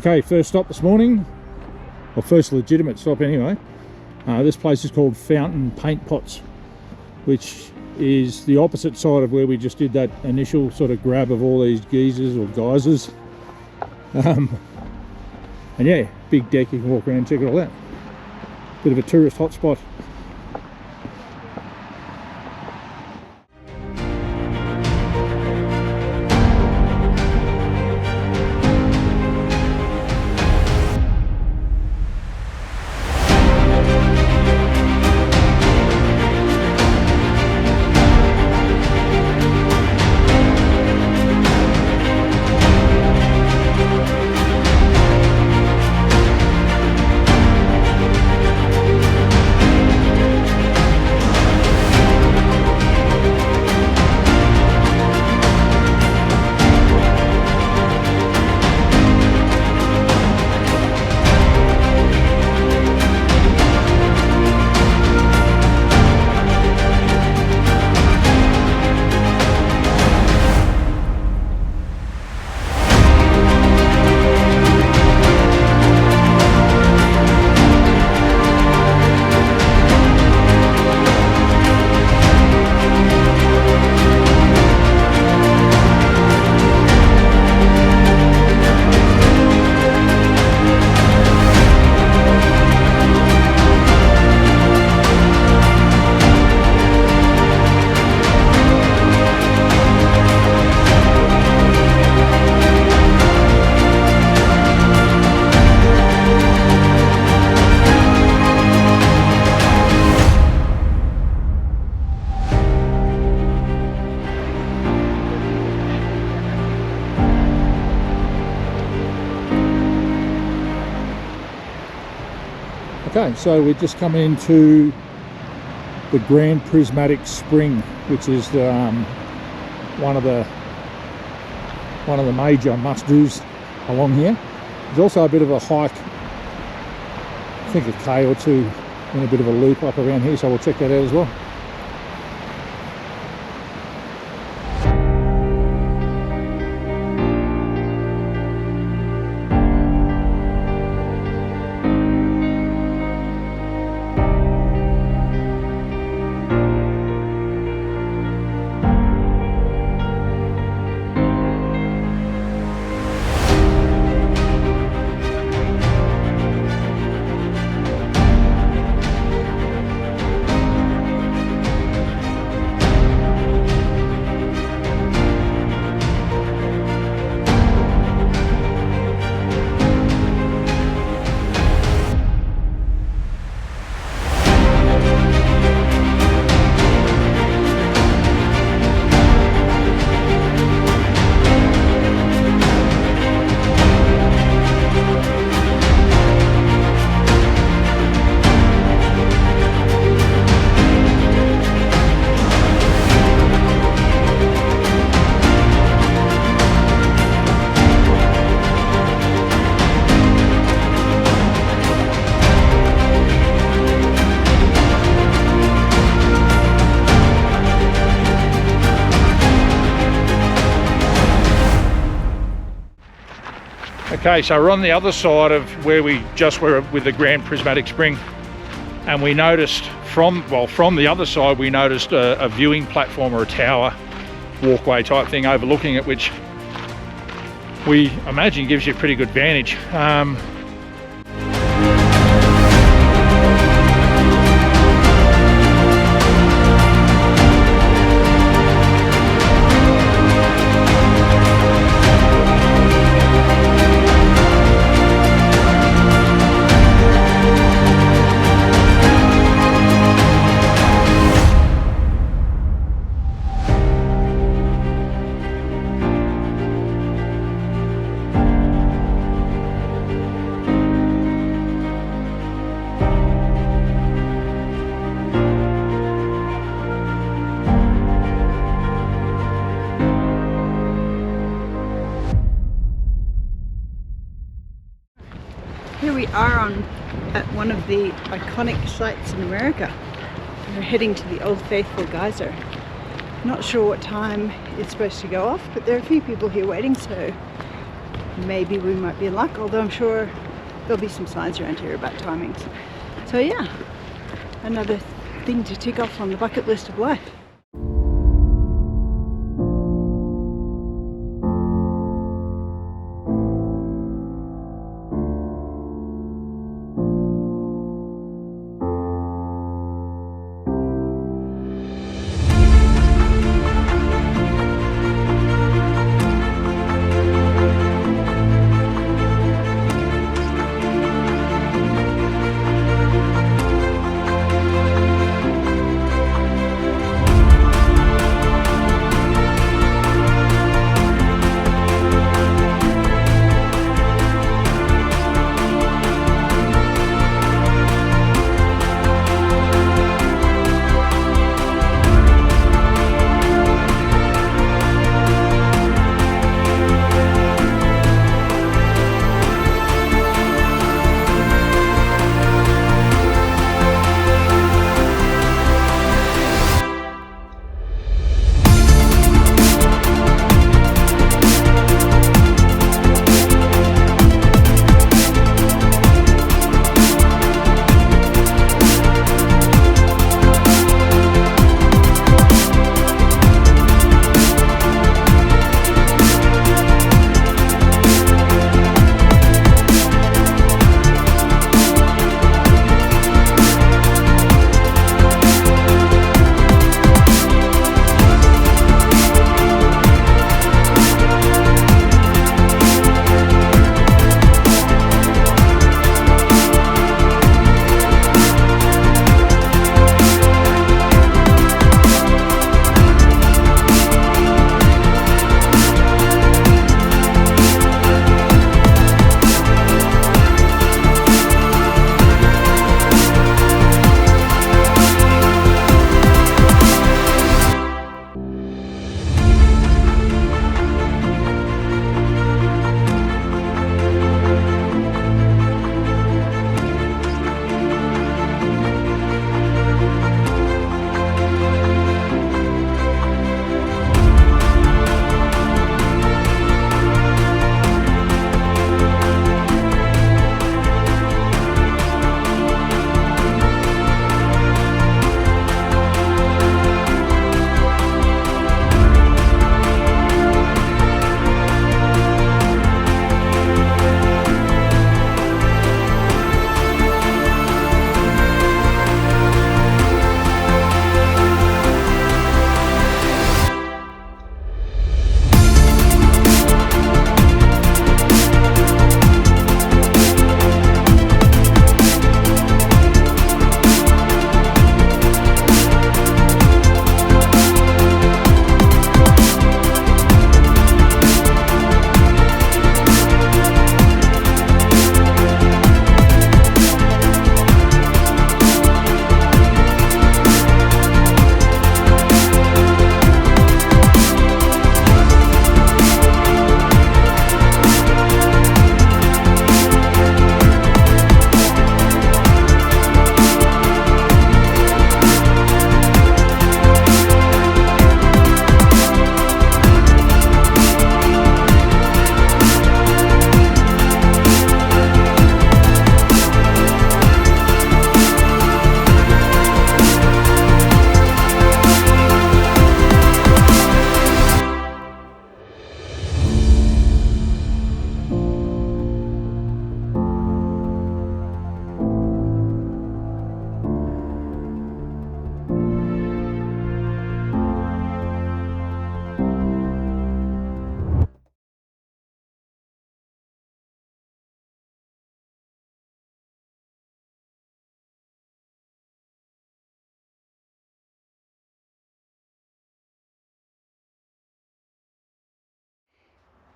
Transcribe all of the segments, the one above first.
Okay, first stop this morning, or first legitimate stop anyway. This place is called Fountain Paint Pots, which is the opposite side of where we just did that initial sort of grab of all these geysers or geysers. And yeah, big deck, you can walk around and check it all out. Bit of a tourist hotspot. Okay, so we're just coming into the Grand Prismatic Spring, which is one of the major must-dos along here. There's also a bit of a hike, I think a K or two, in a bit of a loop up around here, so we'll check that out as well. Okay, so we're on the other side of where we just were with the Grand Prismatic Spring, and we noticed from the other side we noticed a viewing platform or a tower walkway type thing overlooking it, which we imagine gives you a pretty good vantage. Here we are at one of the iconic sites in America. We're heading to the Old Faithful Geyser. Not sure what time it's supposed to go off, but there are a few people here waiting, so maybe we might be in luck, although I'm sure there'll be some signs around here about timings. So yeah, another thing to tick off on the bucket list of life.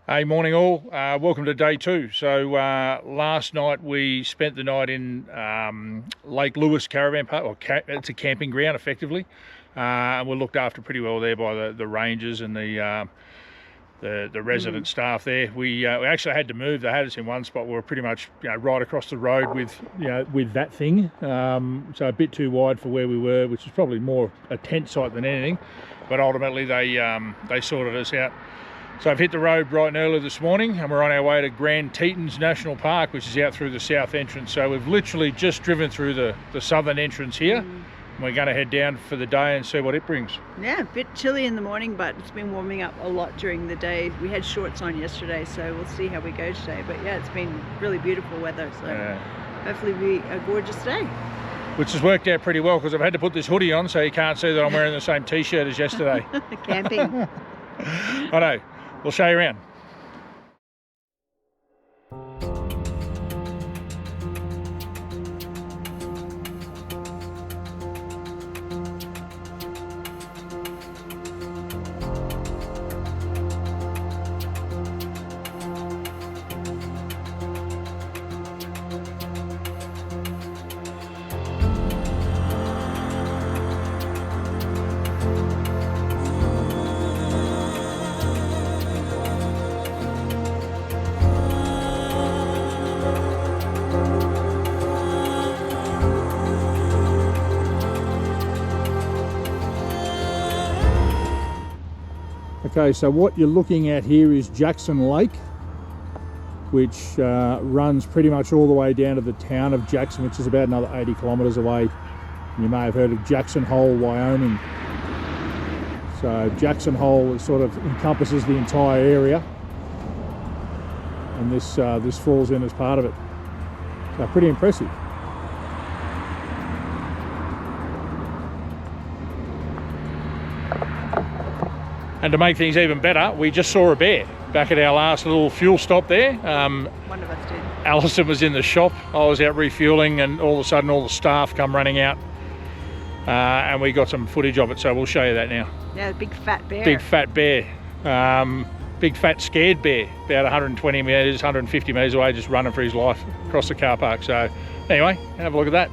Hey, morning all. Welcome to day two. So last night we spent the night in Lake Lewis Caravan Park, or it's a camping ground effectively. And we're looked after pretty well there by the rangers and the resident staff there. We actually had to move. They had us in one spot. We were pretty much right across the road with that thing. So a bit too wide for where we were, which is probably more a tent site than anything. But ultimately they sorted us out. So I've hit the road bright and early this morning, and we're on our way to Grand Tetons National Park, which is out through the south entrance. So we've literally just driven through the southern entrance here. And we're going to head down for the day and see what it brings. Yeah, a bit chilly in the morning, but it's been warming up a lot during the day. We had shorts on yesterday, so we'll see how we go today. But yeah, it's been really beautiful weather, so hopefully it'll be a gorgeous day. Which has worked out pretty well, because I've had to put this hoodie on so you can't see that I'm wearing the same t-shirt as yesterday. Camping. I know. We'll show you around. Okay, so what you're looking at here is Jackson Lake, which runs pretty much all the way down to the town of Jackson, which is about another 80 kilometres away. You may have heard of Jackson Hole, Wyoming. So Jackson Hole sort of encompasses the entire area, and this falls in as part of it. So pretty impressive. And to make things even better, we just saw a bear back at our last little fuel stop there. One of us did. Alison was in the shop. I was out refueling, and all of a sudden all the staff come running out, and we got some footage of it, so we'll show you that now. Yeah, big fat bear. Big fat bear. Big fat scared bear, about 120 metres, 150 metres away, just running for his life across the car park. So anyway, have a look at that.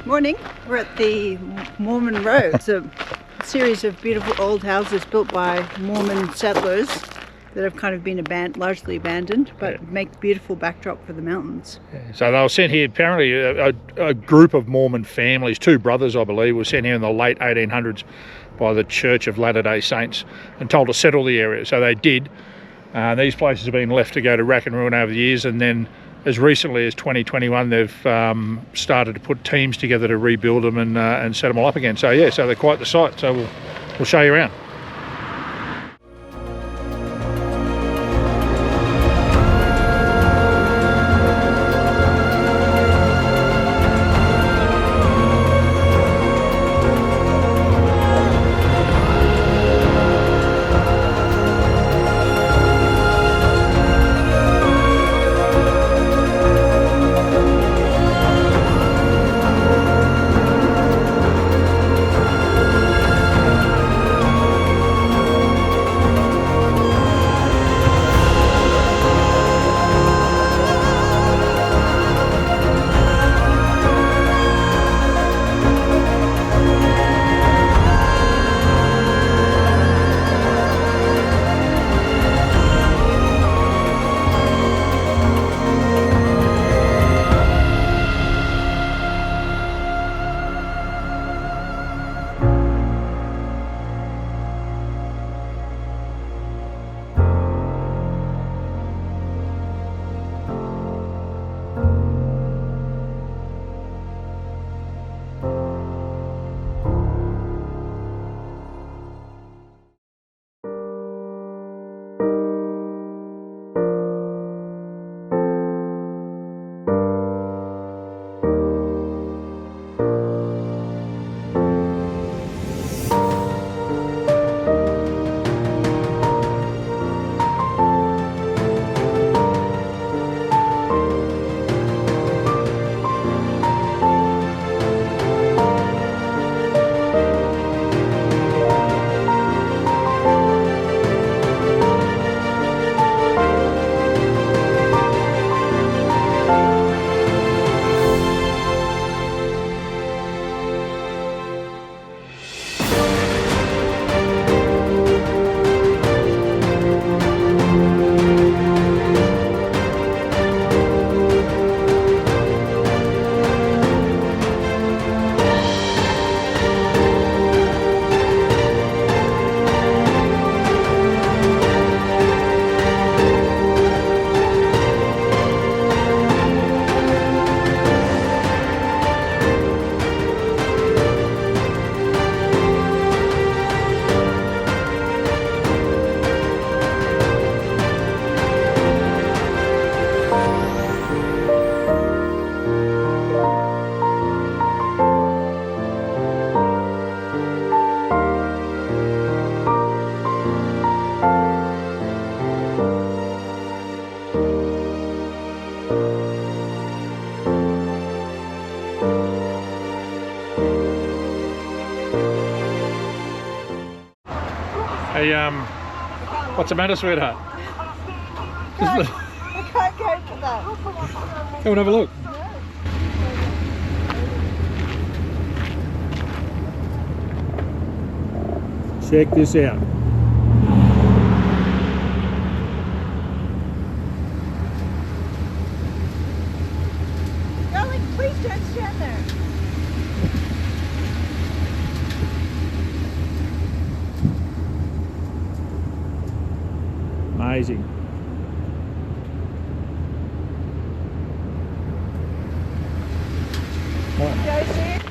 Morning. We're at the Mormon Road. It's a series of beautiful old houses built by Mormon settlers that have kind of been largely abandoned, but make beautiful backdrop for the mountains. Yeah. So they were sent here, apparently a group of Mormon families, 2 brothers I believe, were sent here in the late 1800s by the Church of Latter-day Saints and told to settle the area. So they did. These places have been left to go to rack and ruin over the years, and then as recently as 2021 they've started to put teams together to rebuild them and set them all up again. So yeah, so they're quite the sight. So we'll show you around. Hey, what's the matter, sweetheart? I can't go for that. Come and have a look. Check this out. Darling, please don't stand there. Amazing. Geysers.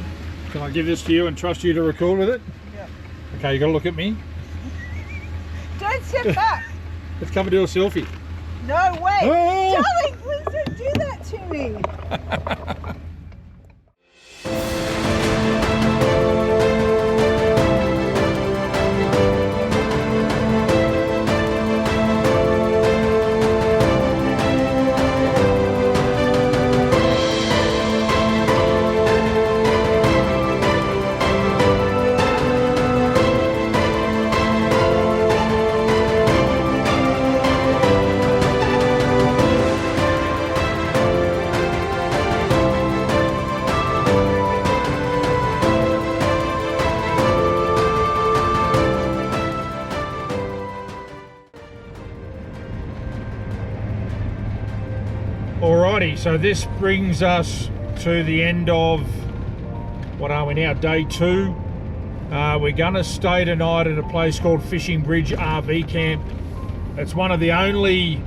Can I give this to you and trust you to record with it? Yeah. Okay, you got to look at me. Don't step back. Let's come and do a selfie. No way. Oh! Darling, please don't do that to me. so this brings us to the end of, what are we now, day 2. We're gonna stay tonight at a place called Fishing Bridge RV Camp. It's one of the only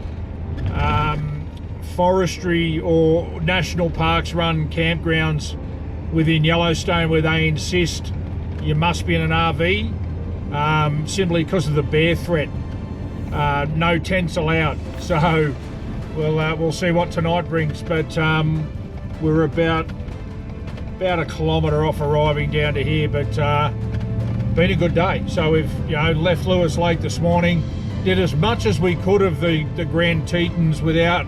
forestry or national parks run campgrounds within Yellowstone where they insist you must be in an RV, simply because of the bear threat. No tents allowed, so we'll see what tonight brings, but we're about a kilometre off arriving down to here, but been a good day. So we've left Lewis Lake this morning, did as much as we could of the Grand Tetons without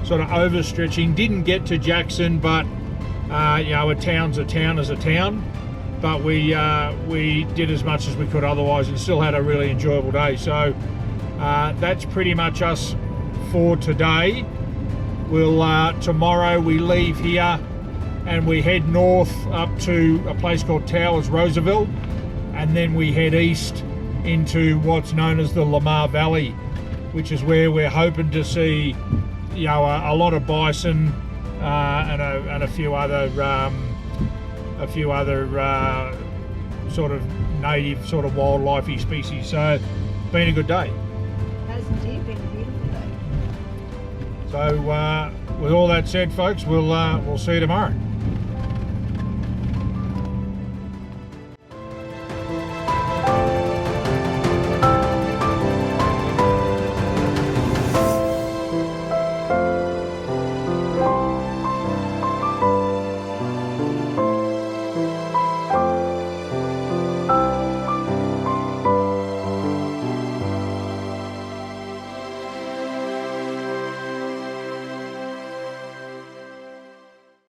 sort of overstretching. Didn't get to Jackson, but a town's a town as a town, but we did as much as we could otherwise and still had a really enjoyable day. So that's pretty much us for today. We'll tomorrow we leave here and we head north up to a place called Towers Roosevelt, and then we head east into what's known as the Lamar Valley, which is where we're hoping to see a lot of bison and a few other sort of native sort of wildlifey species. So been a good day. Has indeed been a beautiful day. So with all that said, folks, we'll see you tomorrow.